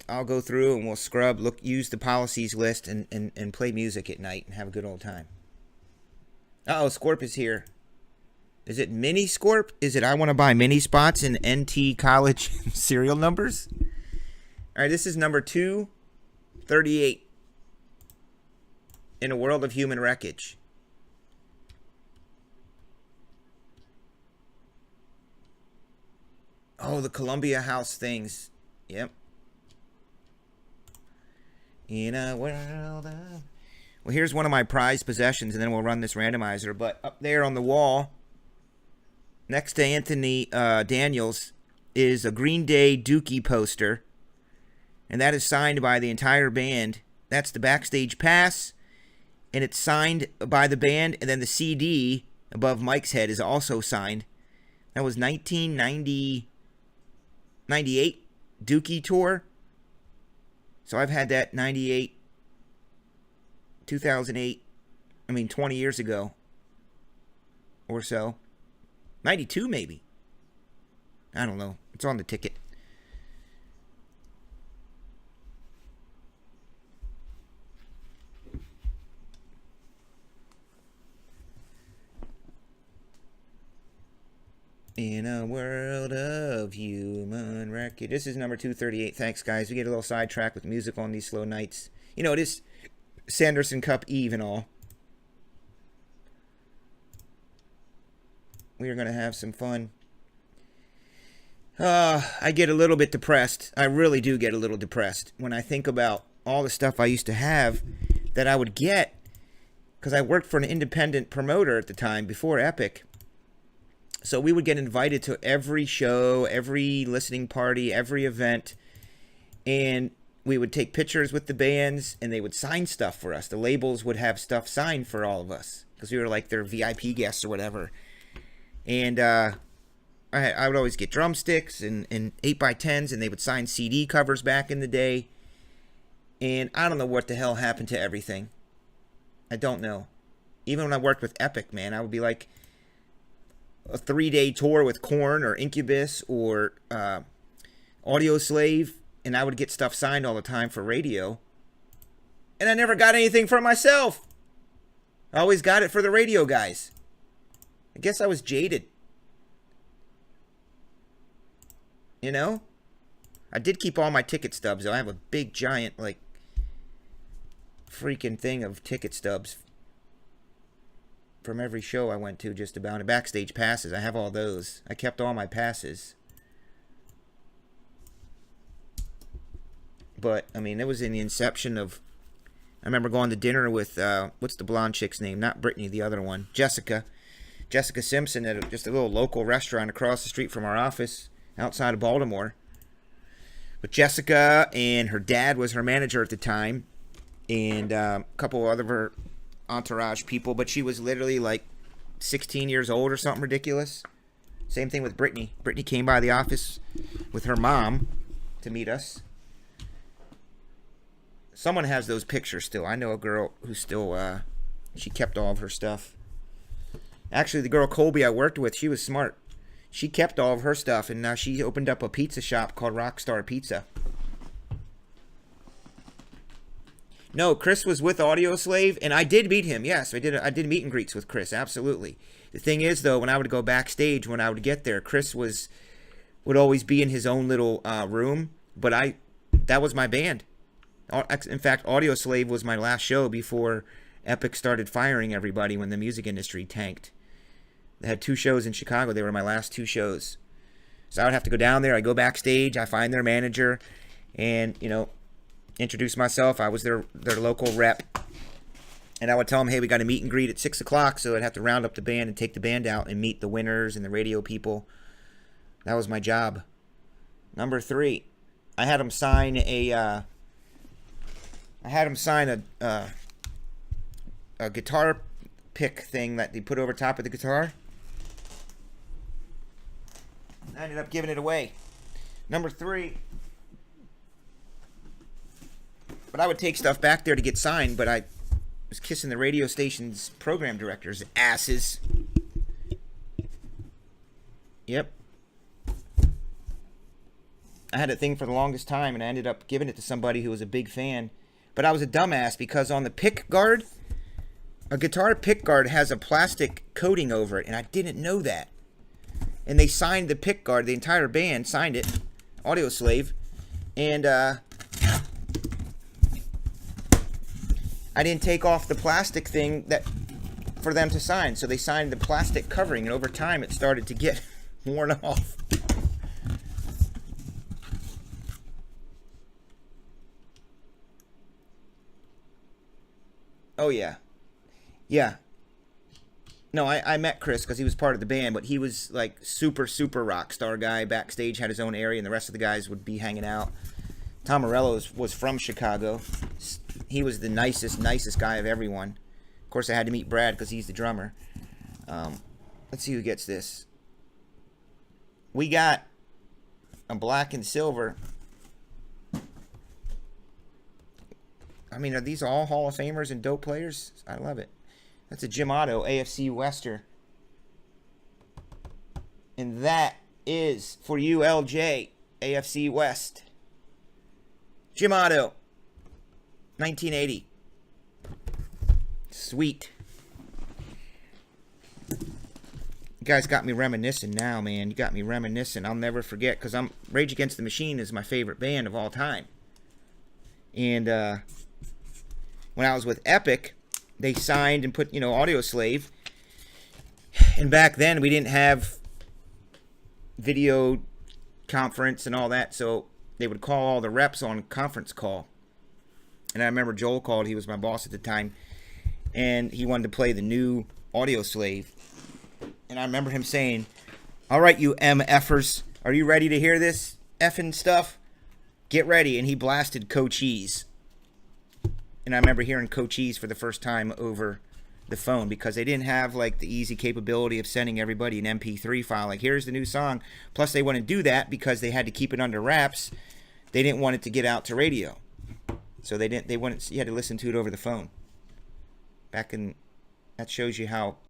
I'll go through and we'll scrub, use the policies list and play music at night and have a good old time. Uh-oh, Scorp is here. Is it mini Scorp? Is it I want to buy mini spots in NT College serial numbers? All right, this is number 238 in a world of human wreckage. Oh, the Columbia House things. Yep. In a world of... Well, here's one of my prized possessions, and then we'll run this randomizer. But up there on the wall, next to Anthony Daniels, is a Green Day Dookie poster. And that is signed by the entire band. That's the backstage pass. And it's signed by the band. And then the CD above Mike's head is also signed. That was 1998 Dookie tour. So I've had that 98, 2008, 20 years ago or so. 92 maybe. I don't know. It's on the ticket. In a world of human wreckage. This is number 238. Thanks, guys. We get a little sidetracked with music on these slow nights. You know, it is Sanderson Cup Eve and all. We are going to have some fun. I get a little bit depressed. I really do get a little depressed when I think about all the stuff I used to have that I would get because I worked for an independent promoter at the time before Epic. So we would get invited to every show, every listening party, every event, and we would take pictures with the bands, and they would sign stuff for us. The labels would have stuff signed for all of us because we were like their VIP guests or whatever. And I would always get drumsticks and 8x10s, and they would sign CD covers back in the day. And I don't know what the hell happened to everything. I don't know. Even when I worked with Epic, man, I would be like a 3-day tour with Korn or Incubus or Audio Slave, and I would get stuff signed all the time for radio. And I never got anything for myself. I always got it for the radio guys. I guess I was jaded. You know? I did keep all my ticket stubs, though. I have a big, giant, like, freaking thing of ticket stubs from every show I went to, just about. And backstage passes, I have all those. I kept all my passes. But, it was in the inception of... I remember going to dinner with, what's the blonde chick's name? Not Brittany, the other one. Jessica Simpson at just a little local restaurant across the street from our office outside of Baltimore. But Jessica and her dad was her manager at the time. And a couple other entourage people, but she was literally like 16 years old or something ridiculous. Same thing with Brittany. Brittany came by the office with her mom to meet us. Someone has those pictures still. I know a girl who still, she kept all of her stuff. Actually, the girl Colby I worked with, she was smart. She kept all of her stuff, and now she opened up a pizza shop called Rockstar Pizza. No, Chris was with Audio Slave, and I did meet him. Yes, I did meet and greets with Chris, absolutely. The thing is, though, when I would go backstage, when I would get there, Chris would always be in his own little room, but that was my band. In fact, Audio Slave was my last show before Epic started firing everybody when the music industry tanked. They had 2 shows in Chicago. They were my last 2 shows. So I would have to go down there. I go backstage. I find their manager, and, introduce myself. I was their local rep, and I would tell them, hey, we got a meet and greet at 6 o'clock, so I'd have to round up the band and take the band out and meet the winners and the radio people. That was my job. Number 3, I had them sign a guitar pick thing that they put over top of the guitar. I ended up giving it away. Number 3. But I would take stuff back there to get signed, but I was kissing the radio station's program directors' asses. Yep. I had a thing for the longest time, and I ended up giving it to somebody who was a big fan. But I was a dumbass because on the pick guard, a guitar pick guard has a plastic coating over it, and I didn't know that. And they signed the pick guard, the entire band signed it, Audioslave, and I didn't take off the plastic thing that for them to sign, so they signed the plastic covering, and over time it started to get worn off. Oh yeah. Yeah. No, I met Chris because he was part of the band, but he was like super, super rock star guy. Backstage, had his own area, and the rest of the guys would be hanging out. Tom Morello was from Chicago. He was the nicest guy of everyone. Of course, I had to meet Brad because he's the drummer. Let's see who gets this. We got a black and silver. I mean, are these all Hall of Famers and dope players? I love it. That's a Jim Otto AFC Wester. And that is for you, LJ, AFC West. Jim Otto, 1980. Sweet. You guys got me reminiscing now, man. You got me reminiscing. I'll never forget, because Rage Against the Machine is my favorite band of all time. And when I was with Epic, they signed and put, Audioslave. And back then, we didn't have video conference and all that, so they would call all the reps on conference call. And I remember Joel called. He was my boss at the time. And he wanted to play the new Audioslave. And I remember him saying, "All right, you MFers, are you ready to hear this effing stuff? Get ready." And he blasted Cochise. And I remember hearing Cochise for the first time over the phone, because they didn't have like the easy capability of sending everybody an MP3 file. Like, here's the new song. Plus, they wouldn't do that because they had to keep it under wraps. They didn't want it to get out to radio. So they wouldn't, you had to listen to it over the phone. That shows you how